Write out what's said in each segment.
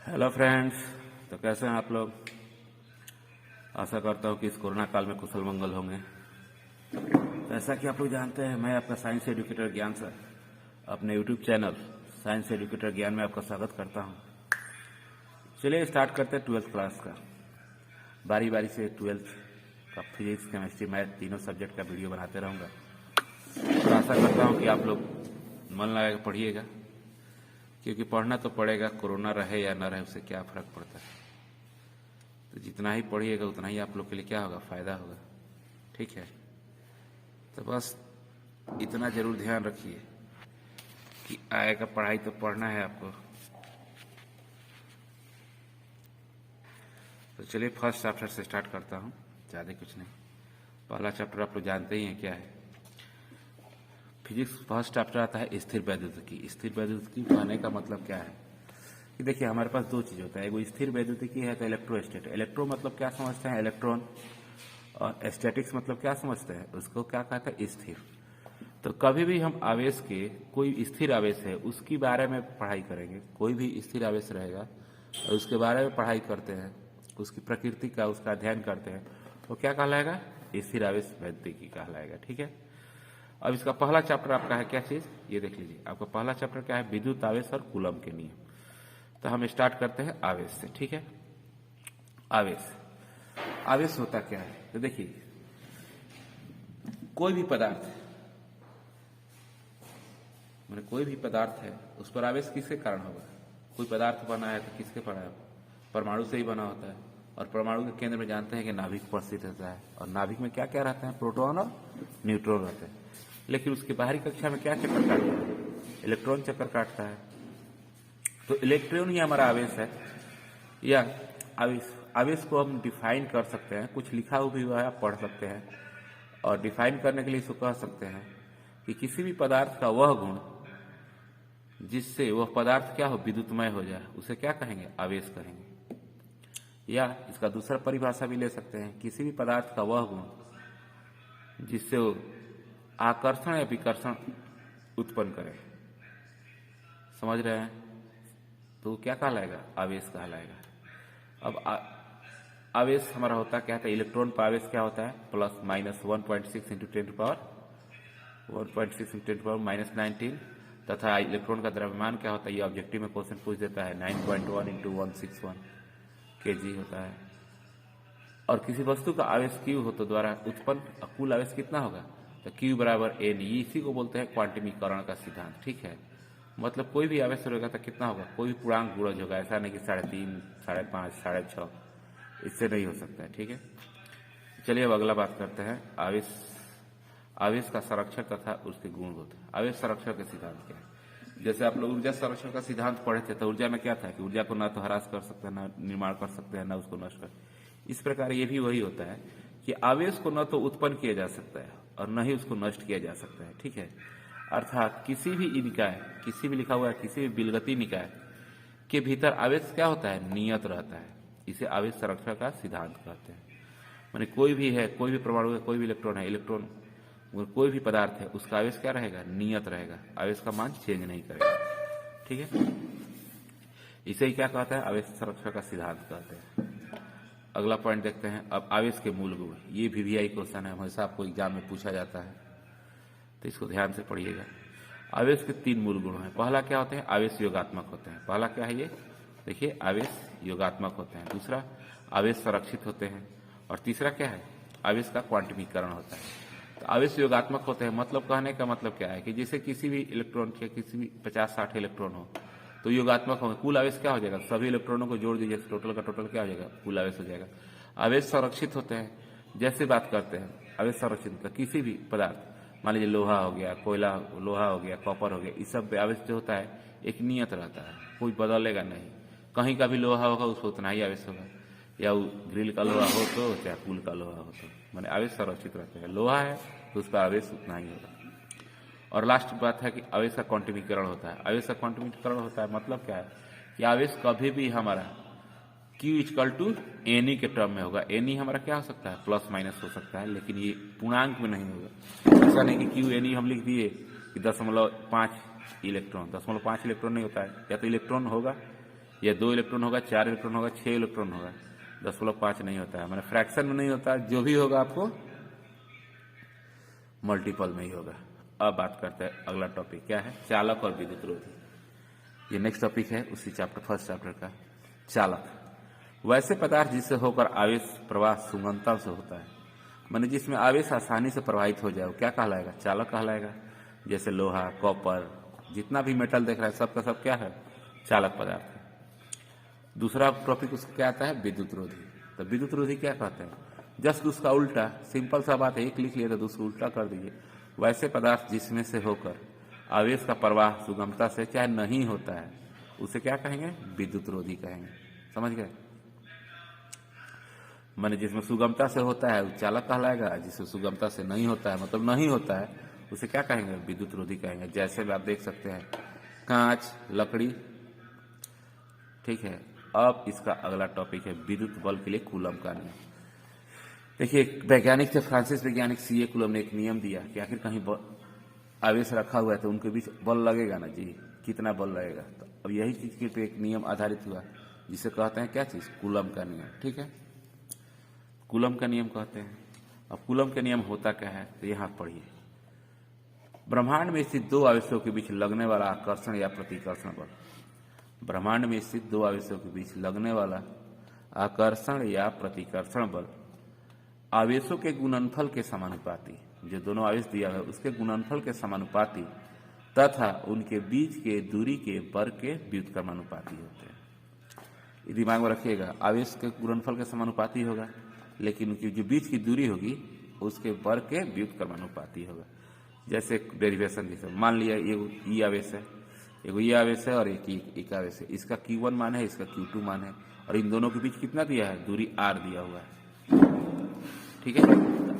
Hello friends. तो कैसे हैं आप लोग। आशा करता हूँ कि इस कोरोना काल में कुशल मंगल होंगे। जैसा कि आप लोग जानते हैं, मैं आपका साइंस एजुकेटर ज्ञान सर अपने यूट्यूब चैनल साइंस एजुकेटर ज्ञान में आपका स्वागत करता हूँ। चलिए स्टार्ट करते हैं 12th क्लास का। बारी बारी से 12th का फिजिक्स, केमिस्ट्री, मैथ तीनों सब्जेक्ट का वीडियो बनाते रहूँगा। तो आशा करता हूँ कि आप लोग मन लगा के पढ़िएगा, क्योंकि पढ़ना तो पड़ेगा। कोरोना रहे या न रहे उससे क्या फर्क पड़ता है। तो जितना ही पढ़िएगा उतना ही आप लोग के लिए क्या होगा, फायदा होगा। ठीक है, तो बस इतना जरूर ध्यान रखिए कि आएगा, पढ़ाई तो पढ़ना है आपको। तो चलिए फर्स्ट चैप्टर से स्टार्ट करता हूँ, ज़्यादा कुछ नहीं। पहला चैप्टर आप लोग जानते ही हैं क्या है। फिजिक्स फर्स्ट चैप्टर आता है स्थिर वैद्युतिकी। स्थिर वैद्युतिकी कहने का मतलब क्या है कि देखिए, हमारे पास दो चीज़ होता है। एगो स्थिर वैद्युतिकी है तो इलेक्ट्रोस्टेट। इलेक्ट्रो मतलब क्या समझते हैं, इलेक्ट्रॉन। और स्टैटिक्स मतलब क्या समझते हैं, उसको क्या कहते हैं, स्थिर। तो कभी भी हम आवेश के, कोई स्थिर आवेश है उसके बारे में पढ़ाई करेंगे। कोई भी स्थिर आवेश रहेगा और उसके बारे में पढ़ाई करते हैं, उसकी प्रकृति का उसका अध्ययन करते हैं, तो क्या कहलाएगा, स्थिर आवेश वैद्युतिकी कहलाएगा। ठीक है। अब इसका पहला चैप्टर आपका है क्या चीज, ये देख लीजिए। आपका पहला चैप्टर क्या है, विद्युत आवेश और कूलम के नियम। तो हम स्टार्ट करते हैं आवेश से। ठीक है। आवेश, आवेश होता क्या है, तो देखिए, कोई भी पदार्थ, मैंने कोई भी पदार्थ है उस पर आवेश किसके कारण होगा। कोई पदार्थ बना है तो किसके बना है, परमाणु से ही बना होता है। और परमाणु के केंद्र में जानते हैं कि नाभिक उपस्थित रहता है। और नाभिक में क्या क्या रहते हैं, प्रोटॉन और न्यूट्रॉन रहते हैं। लेकिन उसकी बाहरी कक्षा में क्या चक्कर काटता है, इलेक्ट्रॉन चक्कर काटता है। तो इलेक्ट्रॉन ही हमारा आवेश है। या आवेश, आवेश को हम डिफाइन कर सकते हैं, कुछ लिखा हुआ भी हुआ है, आप पढ़ सकते हैं। और डिफाइन करने के लिए इसको कह सकते हैं कि किसी भी पदार्थ का वह गुण जिससे वह पदार्थ क्या हो, विद्युतमय हो जाए, उसे क्या कहेंगे, आवेश कहेंगे। या इसका दूसरा परिभाषा भी ले सकते हैं, किसी भी पदार्थ का वह गुण जिससे वो आकर्षण या विकर्षण उत्पन्न करे। समझ रहे हैं, तो क्या कहलाएगा, आवेश कहलाएगा। अब आवेश हमारा होता क्या था, इलेक्ट्रॉन पर आवेश क्या होता है, प्लस माइनस 1.6 इंटू 10 पावर -19। तथा इलेक्ट्रॉन का द्रव्यमान क्या होता है, ये ऑब्जेक्टिव में क्वेश्चन पूछ देता है, 9.1 इंटू 161 kg होता है। और किसी वस्तु का आवेश Q हो तो द्वारा उत्पन्न कुल आवेश कितना होगा, तो Q बराबर N। इसी को बोलते हैं क्वांटमीकरण का सिद्धांत। ठीक है, मतलब कोई भी आवेश रहेगा तो कितना होगा, कोई भी पूर्णांक गुणज होगा। ऐसा नहीं कि 3.5, 5.5, 6.5, इससे नहीं हो सकता है। ठीक है। चलिए अब अगला बात करते हैं, आवेश, आवेश का संरक्षण तथा उसके गुण होते हैं। आवेश संरक्षण का सिद्धांत क्या है, जैसे आप लोग ऊर्जा संरक्षण का सिद्धांत पढ़े थे, तो ऊर्जा में क्या था कि ऊर्जा को ना तो ह्रास कर सकते हैं, ना निर्माण कर सकते हैं, ना उसको नष्ट कर। इस प्रकार ये भी वही होता है कि आवेश को न तो उत्पन्न किया जा सकता है और न ही उसको नष्ट किया जा सकता है। ठीक है। अर्थात किसी भी निकाय, किसी भी लिखा हुआ है, किसी भी विलगती निकाय के भीतर आवेश क्या होता है, नियत रहता है। इसे आवेश संरक्षण का सिद्धांत कहते हैं। माने कोई भी है, कोई भी परमाणु है, कोई भी इलेक्ट्रॉन है, इलेक्ट्रॉन कोई भी पदार्थ है, उसका आवेश क्या रहेगा, नियत रहेगा। आवेश का मान चेंज नहीं करेगा। ठीक है। इसे ही क्या कहता है, आवेश संरक्षण का सिद्धांत कहते हैं। अगला पॉइंट देखते हैं अब, आवेश के मूल गुण। ये VVI क्वेश्चन है, हमेशा आपको एग्जाम में पूछा जाता है, तो इसको ध्यान से पढ़िएगा। आवेश के 3 मूल गुण हैं। पहला क्या होते हैं, आवेश योगात्मक होते हैं। पहला क्या है, ये देखिए, आवेश योगात्मक होते हैं। दूसरा, आवेश संरक्षित होते हैं। और तीसरा क्या है, आवेश का क्वांटमीकरण होता है। तो आवेश योगात्मक होते हैं, मतलब कहने का मतलब क्या है कि जैसे किसी भी इलेक्ट्रॉन के किसी भी 50-60 इलेक्ट्रॉन हो तो योगात्मक होंगे, कुल आवेश क्या हो जाएगा, सभी इलेक्ट्रॉनों को जोड़ दीजिए, टोटल का टोटल क्या हो जाएगा, कुल आवेश हो जाएगा। आवेश संरक्षित होते हैं, जैसे बात करते हैं आवेश संरक्षित होता है, किसी भी पदार्थ, मान लीजिए लोहा हो गया, कोयला, लोहा हो गया, कॉपर हो गया, इस सब आवेश जो होता है एक नियत रहता है, कोई बदलेगा नहीं। कहीं का भी लोहा होगा उसको उतना ही आवेश होगा, या ग्रिल का लोहा हो तो चाहे पुल का लोहा हो तो, माने आवेश संरक्षित रहते हैं। लोहा है तो उसका आवेश उतना ही होगा। और लास्ट बात है कि आवेश का क्वांटमीकरण होता है। आवेश का क्वांटमीकरण होता है मतलब क्या है कि आवेश कभी भी हमारा Q = Ne के टर्म में होगा। Ne हमारा क्या हो सकता है, प्लस माइनस हो सकता है, लेकिन ये पूर्णांक में नहीं होगा। ऐसा नहीं कि Q Ne हम लिख दिए कि 0.5 इलेक्ट्रॉन, 0.5 इलेक्ट्रॉन नहीं होता है। या तो इलेक्ट्रॉन होगा या 2 इलेक्ट्रॉन होगा, 4 इलेक्ट्रॉन होगा, 6 इलेक्ट्रॉन होगा, 10.5 नहीं होता है, मैंने फ्रैक्शन में नहीं होता, जो भी होगा आपको मल्टीपल में ही होगा। अब बात करते हैं अगला टॉपिक क्या है, चालक और विद्युत रोधी। ये नेक्स्ट टॉपिक है उसी फर्स्ट चैप्टर का, चालक। वैसे पदार्थ जिससे होकर आवेश प्रवाह सुगमता से होता है, माने जिसमें आवेश आसानी से प्रवाहित हो जाए, वो क्या कहलाएगा, चालक कहलाएगा। जैसे लोहा, कॉपर, जितना भी मेटल देख रहा है सबका सब क्या है, चालक पदार्थ है। दूसरा टॉपिक उसका क्या आता है, विद्युत रोधी। तो विद्युत रोधी क्या कहते हैं, जस्ट उसका उल्टा, सिंपल सा बात है, एक लिख लिया तो दूसरा उल्टा कर दीजिए। वैसे पदार्थ जिसमें से होकर आवेश का प्रवाह सुगमता से चाहे नहीं होता है, उसे क्या कहेंगे, विद्युत रोधी कहेंगे। समझ गए, माने जिसमें सुगमता से होता है वो चालक कहलाएगा, जिसमें सुगमता से नहीं होता है, मतलब नहीं होता है, उसे क्या कहेंगे, विद्युत रोधी कहेंगे। जैसे भी आप देख सकते हैं कांच, लकड़ी, ठीक है। अब इसका अगला टॉपिक है विद्युत बल के लिए कूलम का नियम। देखिए वैज्ञानिक थे, फ्रांसिस वैज्ञानिक सीए कूलम ने एक नियम दिया कि आखिर कहीं आवेश रखा हुआ है तो उनके बीच बल लगेगा ना जी, कितना बल लगेगा। तो अब यही चीज के पे एक नियम आधारित हुआ जिसे कहते हैं क्या चीज, कूलम का नियम। ठीक है, कूलम का नियम कहते हैं। अब कूलम का नियम होता क्या है, तो यहां पढ़िए, ब्रह्मांड में स्थित दो आवेशों के बीच लगने वाला आकर्षण या प्रतिकर्षण बल। ब्रह्मांड में स्थित दो आवेशों के बीच लगने वाला आकर्षण या प्रतिकर्षण बल आवेशों के गुणनफल के समानुपाती, जो दोनों आवेश दिया है उसके गुणनफल के समानुपाती तथा उनके बीच के दूरी के वर्ग के व्युत्क्रमानुपाती होते हैं। ये दिमाग में रखिएगा, आवेश के गुणनफल के समानुपाती होगा, लेकिन उनकी जो बीच की दूरी होगी उसके वर्ग के व्युत्क्रमानुपाती होगा। जैसे डेरिवेशन, जैसे मान लिया ये आवेश है, एगो ये आवेश है और एक आवेश है, इसका Q1 मान है, इसका Q2 मान है, और इन दोनों के बीच कितना दिया है, दूरी R दिया हुआ है। ठीक है,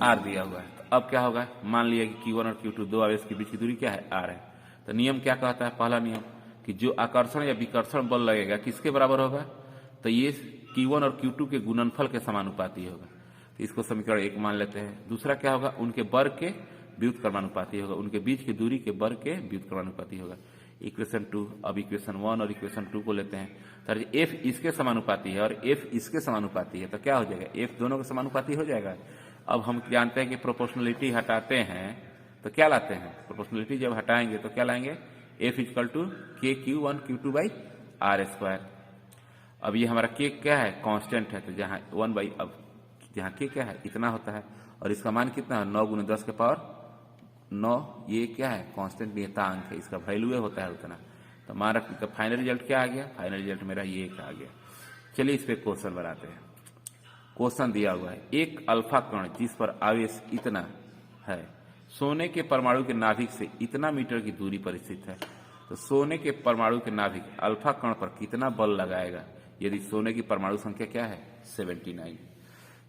R दिया हुआ है। तो अब क्या होगा, मान लिया कि Q1 और Q2 दो आवेश के बीच की दूरी क्या है, R है। तो नियम क्या कहता है, पहला नियम कि जो आकर्षण या विकर्षण बल लगेगा किसके बराबर होगा, तो ये Q1 और Q2 के गुणनफल के समानुपाती होगा। तो इसको समीकरण 1 मान लेते हैं। दूसरा क्या होगा, उनके वर्ग के व्युत्क्रमानुपाती होगा, उनके बीच की दूरी के वर्ग के व्युत्क्रमानुपाती होगा। इक्वेशन 2, अब इक्वेशन 1 और इक्वेशन 2 को लेते हैं। तो F इसके समानुपाती है और F इसके समानुपाती है, तो क्या हो जाएगा, F दोनों के समानुपाती हो जाएगा। अब हम जानते हैं कि प्रोपोर्शनलिटी हटाते हैं तो क्या लाते हैं, प्रोपोर्शनलिटी जब हटाएंगे तो क्या लाएंगे, F equal to KQ1 Q2 by R²। अब ये हमारा K क्या है, कांस्टेंट है, तो जहां 1 बाई, अब जहां K क्या है, इतना होता है, और इसका मान कितना है, 9 × 10 के पावर 9, ये क्या है, कांस्टेंट नियतांक है, इसका वैल्यू होता है उतना। तो मान रखिए, फाइनल रिजल्ट क्या आ गया, फाइनल रिजल्ट मेरा ये आ गया। चलिए इस पे क्वेश्चन बनाते हैं। क्वेश्चन दिया हुआ है, एक अल्फा कण जिस पर आवेश इतना है, सोने के परमाणु के नाभिक से इतना मीटर की दूरी पर स्थित है, तो सोने के परमाणु के नाभिक अल्फा कण पर कितना बल लगाएगा यदि सोने की परमाणु संख्या क्या है, 79।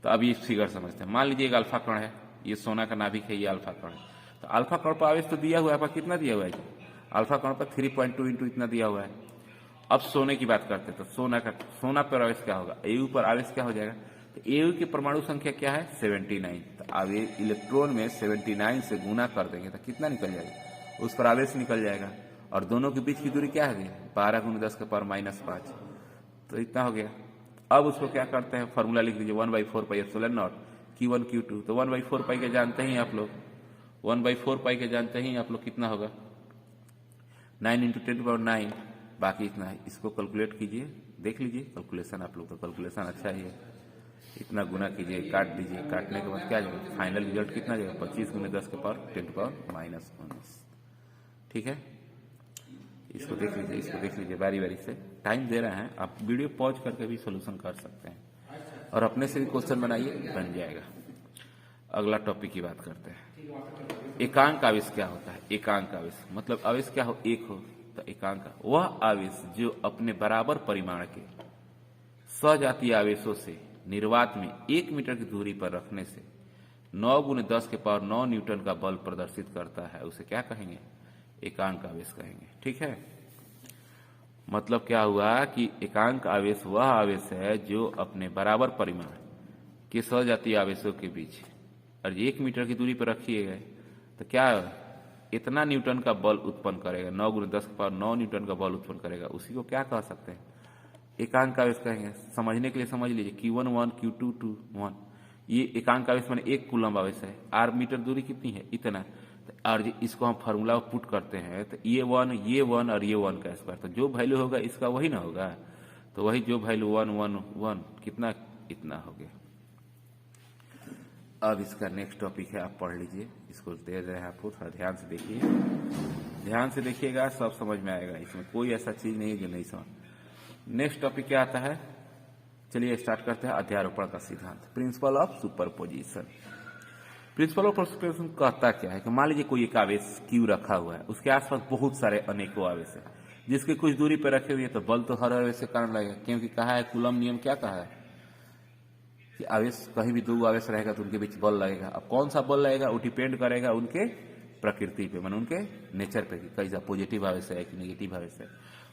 तो अब ये फिगर समझते हैं। मान लीजिए एक अल्फा कण है, ये सोना का नाभिक है, ये अल्फा कण है। तो अल्फा कण पर आवेश तो दिया हुआ है, पर कितना दिया हुआ है, अल्फा कण पर 3.2 इंटू इतना दिया हुआ है। अब सोने की बात करते हैं, तो सोना पर आवेश क्या होगा, एयू पर आवेश क्या हो जाएगा, तो एयू की परमाणु संख्या क्या है, 79। तो आवेश इलेक्ट्रॉन में 79 से गुना कर देंगे तो कितना निकल जाएगा, उस पर आवेश निकल जाएगा। और दोनों के बीच की दूरी क्या है, 12 × 10 के पावर -5, तो इतना हो गया। अब उसको क्या करते हैं, फॉर्मूला लिख दीजिए, 1/4πε0 Q1 Q2। तो 1/4π के जानते ही आप लोग, 1/4π के जानते ही आप लोग, कितना होगा, 9 × 10⁹, बाकी इतना है। इसको कैलकुलेट कीजिए, देख लीजिए कैलकुलेशन, आप लोग तो कैलकुलेशन अच्छा ही है। इतना गुना कीजिए, काट दीजिए, काटने के बाद क्या जाएगा, फाइनल रिजल्ट कितना जाएगा, 25 × 10 के पावर 10⁻⁻19। ठीक है, इसको देख लीजिए, इसको देख लीजिए, बारी बारी से टाइम दे रहे हैं, आप वीडियो पॉज करके भी सोल्यूशन कर सकते हैं और अपने से भी क्वेश्चन बनाइए, बन जाएगा। अगला टॉपिक की बात करते हैं, एकांक आवेश क्या होता है। एकांक आवेश मतलब आवेश क्या हो, एक हो, तो एकांक वह आवेश जो अपने बराबर परिमाण के सजातीय आवेशों से निर्वात में 1 मीटर की दूरी पर रखने से 9 × 10 के पावर 9 न्यूटन का बल प्रदर्शित करता है, उसे क्या कहेंगे, एकांक आवेश कहेंगे। ठीक है, मतलब क्या हुआ कि एकांक आवेश वह आवेश है जो अपने बराबर परिमाण के सजातीय आवेशों के बीच, और 1 मीटर की दूरी पर रखिए गए तो क्या इतना न्यूटन का बल उत्पन्न करेगा, 9 × 10 के पावर 9 न्यूटन का बल उत्पन्न करेगा, उसी को क्या कह सकते हैं, एकांक आवेश कहेंगे, समझने के लिए समझ लीजिए Q1 1 Q2 2 1, ये एकांक आवेश माने 1 कूलम आवेश है। r मीटर दूरी कितनी है, इतना। और इसको हम फार्मूला पुट करते हैं तो ये 1 और ये 1 का स्क्वायर, तो जो वैल्यू होगा इसका वही ना होगा, तो वही जो वैल्यू 1 1 1 कितना, इतना हो गया। अब इसका नेक्स्ट टॉपिक है, आप पढ़ लीजिए, इसको दे रहे हैं आपको, थोड़ा ध्यान से देखिए, ध्यान से देखिएगा, सब समझ में आएगा, इसमें कोई ऐसा चीज नहीं है जो नहीं समझ। नेक्स्ट टॉपिक क्या आता है, चलिए स्टार्ट करते हैं। अध्यारोपण का सिद्धांत, principle of superposition. Principle of superposition कहता क्या है कि मान लीजिए कोई एक आवेश Q रखा हुआ है, उसके आसपास बहुत सारे अनेकों आवेश है, जिसके कुछ दूरी पर रखे हुए हैं, तो बल तो हर आवेश के कारण लगेगा, क्योंकि कहा है कूलम नियम क्या कहा है कि आवेश कहीं भी दो आवेश रहेगा तो उनके बीच बल लगेगा। अब कौन सा बल लगेगा वो डिपेंड करेगा उनके प्रकृति पे, माने उनके नेचर पे, कि कैसा पॉजिटिव आवेश है कि नेगेटिव आवेश है,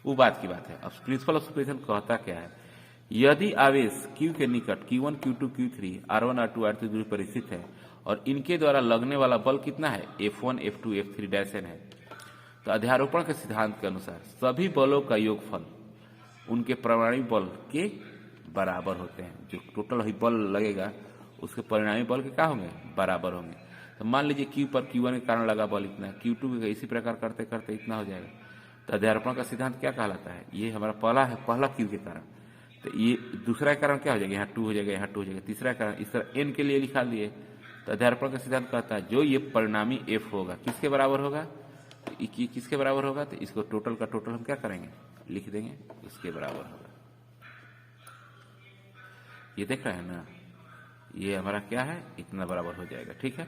वो बात की बात है। अब प्रिंसिपल ऑफ सुपरपोजिशन कहता क्या है, यदि आवेश Q के निकट Q1 Q2 Q3 R1 R2 R3 दूरी पर स्थित है और इनके द्वारा लगने वाला बल कितना है, F1 F2 F3 dash n है, तो अध्यारोपण के सिद्धांत के अनुसार सभी बलों का योगफल उनके परिणामी बल के बराबर होते हैं। जो टोटल ही बल लगेगा उसके परिणामी बल के क्या होंगे, बराबर होंगे। तो मान लीजिए Q पर Q1 के कारण लगा बल इतना, Q2 के इसी प्रकार करते करते इतना हो जाएगा। तो अध्यारोपण का सिद्धांत क्या कहलाता है, ये हमारा पहला है, पहला Q के कारण, तो ये दूसरा कारण क्या हो जाएगा, यहाँ 2 हो जाएगा, यहाँ 2 हो जाएगा, तीसरा कारण इस तरह n के लिए लिखा दिए। तो अध्यारोपण का सिद्धांत कहता है जो ये परिणामी f होगा किसके बराबर होगा, किसके बराबर होगा, तो इसको टोटल का टोटल हम क्या करेंगे, लिख देंगे, इसके बराबर होगा। ये देख रहे हैं ना, ये हमारा क्या है, इतना बराबर हो जाएगा। ठीक है,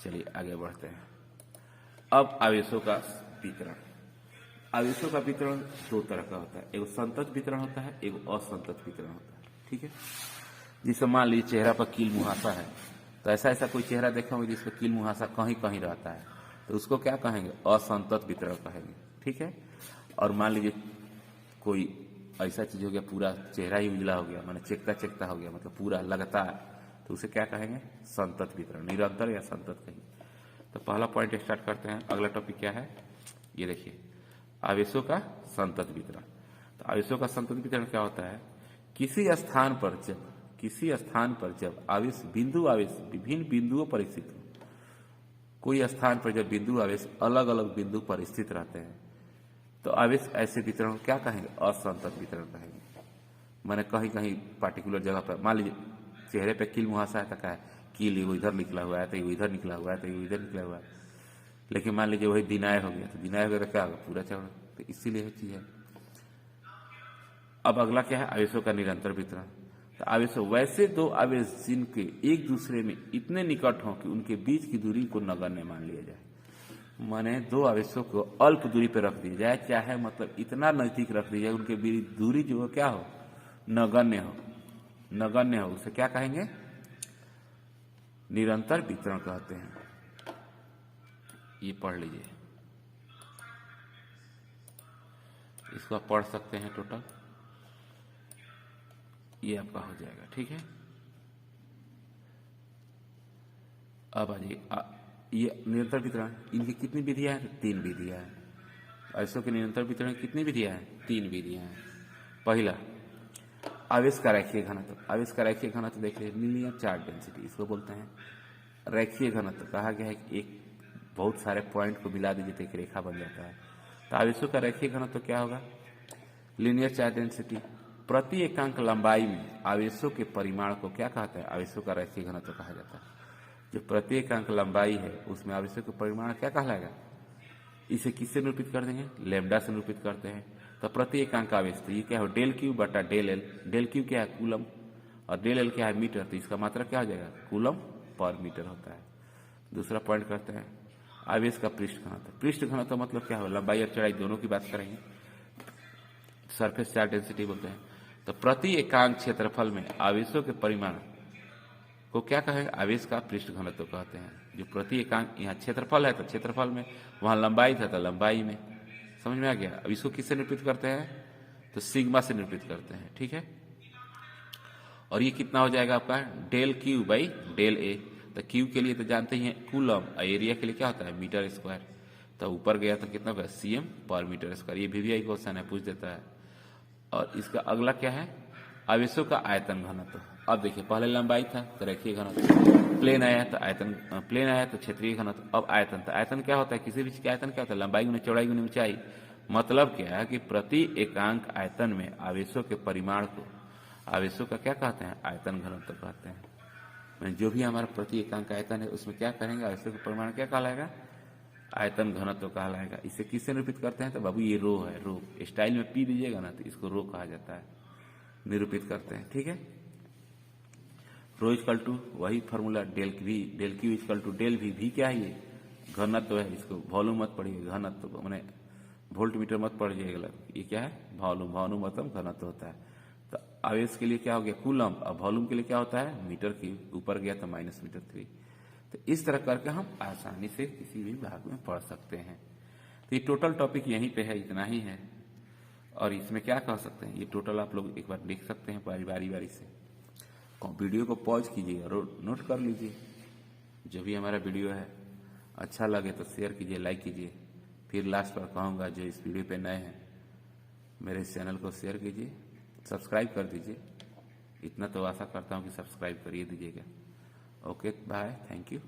चलिए आगे बढ़ते हैं। अब आवेशों का वितरण, आवेशों का वितरण दो तरह का होता है, एक संतत वितरण होता है, एक असंतत वितरण होता है। ठीक है, जिसे मान लीजिए चेहरा पर कील मुहासा है, तो ऐसा कोई चेहरा देखा होगा जिसमें कील मुहासा कहीं कहीं रहता है, तो उसको क्या कहेंगे, असंतत वितरण कहेंगे। ठीक है, और मान लीजिए कोई ऐसा चीज हो गया, पूरा चेहरा ही उजला हो गया, माने चेकता चेकता हो गया, मतलब पूरा लगातार, तो उसे क्या कहेंगे, संतत वितरण, निरंतर या संतत कहेंगे। तो पहला पॉइंट स्टार्ट करते हैं। अगला टॉपिक क्या है, ये देखिए, आवेशों का संतत वितरण। तो आवेशों का संतत वितरण क्या होता है, किसी स्थान पर जब आवेश बिंदु आवेश विभिन्न बिंदुओं पर स्थित हो, कोई स्थान पर जब बिंदु आवेश अलग अलग बिंदु पर स्थित रहते हैं, तो आवेश ऐसे वितरण क्या कहेंगे, असंतत वितरण कहेंगे। मैंने कहीं कहीं पार्टिकुलर जगह पर, मान लीजिए चेहरे पे कील मुहासा है, तो क्या है, कील एगो इधर निकला हुआ है, तो एगो इधर निकला हुआ है, तो एगो इधर निकला हुआ है। लेकिन मान लीजिए वही दिनाय हो गया, तो दिनाय हो गया तो क्या होगा, पूरा चौड़ा, तो इसीलिए चीज है। अब अगला क्या है, आवेशों का निरंतर वितरण। तो आवेशों, वैसे दो आवेश जिनके एक दूसरे में इतने निकट हों कि उनके बीच की दूरी को नगण्य मान लिया जाए, माने दो आवेशों को अल्प दूरी पर रख दिया जाए, चाहे मतलब इतना नजदीक रख दिया जाए उनके बीच दूरी जो क्या हो, नगण्य हो, उसे क्या कहेंगे, निरंतर वितरण कहते हैं। ये पढ़ लीजिए, इसको आप पढ़ सकते हैं टोटल, ये आपका हो जाएगा। ठीक है, अब आ जाइए, ये निरंतर वितरण, इनकी कितनी विधियां हैं, 3 विधियां हैं। आवेशों के निरंतर वितरण कितनी विधियां हैं, 3 विधियां हैं। पहला, आवेश का रेखीय घनत्व। आवेश का रेखीय घनत्व देखिए, लीनियर चार्ज डेंसिटी इसको बोलते हैं। रेखीय घनत्व कहा गया है कि एक बहुत सारे पॉइंट को मिला दीजिए तो एक रेखा बन जाता है। तो आवेशों का रेखीय घनत्व क्या होगा, लीनियर चार्ज डेंसिटी। प्रति एकांक लंबाई में आवेशों के परिमाण को क्या कहता है, आवेशों का रेखीय घनत्व कहा जाता है। जो प्रति एकांक लंबाई है उसमें आवेशों का परिमाण क्या कहलाएगा, इसे किससे निरूपित कर देंगे, लैम्डा से निरूपित करते हैं। तो प्रति एकांक आवेश, तो ये क्या हो, डेल क्यू बटा डेल एल। डेल क्यू क्या है, कूलम, और डेल एल क्या है, मीटर, तो इसका मात्रा क्या हो जाएगा, कूलम पर मीटर होता है। दूसरा पॉइंट करते हैं, आवेश का पृष्ठ घनत्व। पृष्ठ घनत्व मतलब क्या हो, लंबाई और चौड़ाई दोनों की बात करेंगे, सरफेस चार्ज डेंसिटी बोलते हैं। तो प्रति एकांक क्षेत्रफल में आवेशों के परिमाण को क्या कहेंगे, आवेश का पृष्ठ घनत्व कहते हैं। जो प्रति एकांक, यहाँ क्षेत्रफल है तो क्षेत्रफल में, वहां लंबाई था तो लंबाई में, समझ में आ गया। अब इसको किससे निरूपित करते हैं, तो सिग्मा से निरूपित करते हैं। ठीक है, और ये कितना हो जाएगा आपका, del Q by del A. तो क्यू के लिए तो जानते ही हैं कूलम, और एरिया के लिए क्या होता है, मीटर स्क्वायर। तो ऊपर गया तो कितना होगा, सीएम पर मीटर स्क्वायर। ये VVI क्वेश्चन है, पूछ देता है। और इसका अगला क्या है, आवेशों का आयतन घनत्व। अब देखिए पहले लंबाई था तो रेखीय घनत्व, प्लेन आया तो आयतन, प्लेन आया तो क्षेत्रीय घनत्व। अब आयतन, तो आयतन क्या होता है, किसी भी चीज का आयतन क्या होता है, लंबाई गुने चौड़ाई गुने ऊंचाई। मतलब क्या है कि प्रति एकांक आयतन में आवेशों के परिमाण को, आवेशों का क्या कहते हैं, आयतन घनत्व कहते हैं। जो भी हमारा प्रति एकांक आयतन है उसमें क्या करेंगे, आवेशों का परिमाण क्या कहलाएगा, आयतन घनत्व कहलाएगा। इसे किससे निरूपित करते हैं, तो बाबू ये रो है, रो स्टाइल में पी दीजिएगा ना तो इसको रो कहा जाता है, निरूपित करते हैं। ठीक है, रो इक्वल टू वही formula del q equal to del v. भी क्या है, ये घनत्व है, इसको वॉल्यूम मत पढ़िए, घनत्व मैंने वोल्ट मीटर मत पढ़िएगा, ये क्या है, वॉल्यूम, वॉल्यूम मतलब घनत्व होता है। तो आवेश के लिए क्या हो गया कूलम, अब वॉल्यूम के लिए क्या होता है मीटर क्यूब, ऊपर गया तो -m3। तो इस तरह करके हम आसानी से किसी भी भाग में पढ़ सकते हैं। तो ये टोटल टॉपिक यहीं पे है, इतना ही है। और इसमें क्या कह सकते हैं, ये टोटल आप लोग एक बार लिख सकते हैं बारी बारी से। और वीडियो को पॉज कीजिए और नोट कर लीजिए। जो भी हमारा वीडियो है अच्छा लगे तो शेयर कीजिए, लाइक कीजिए। फिर लास्ट पर कहूँगा, जो इस वीडियो पे नए हैं मेरे इस चैनल को शेयर कीजिए, सब्सक्राइब कर दीजिए। इतना तो आशा करता हूँ कि सब्सक्राइब करिए दीजिएगा। Okay bye, thank you.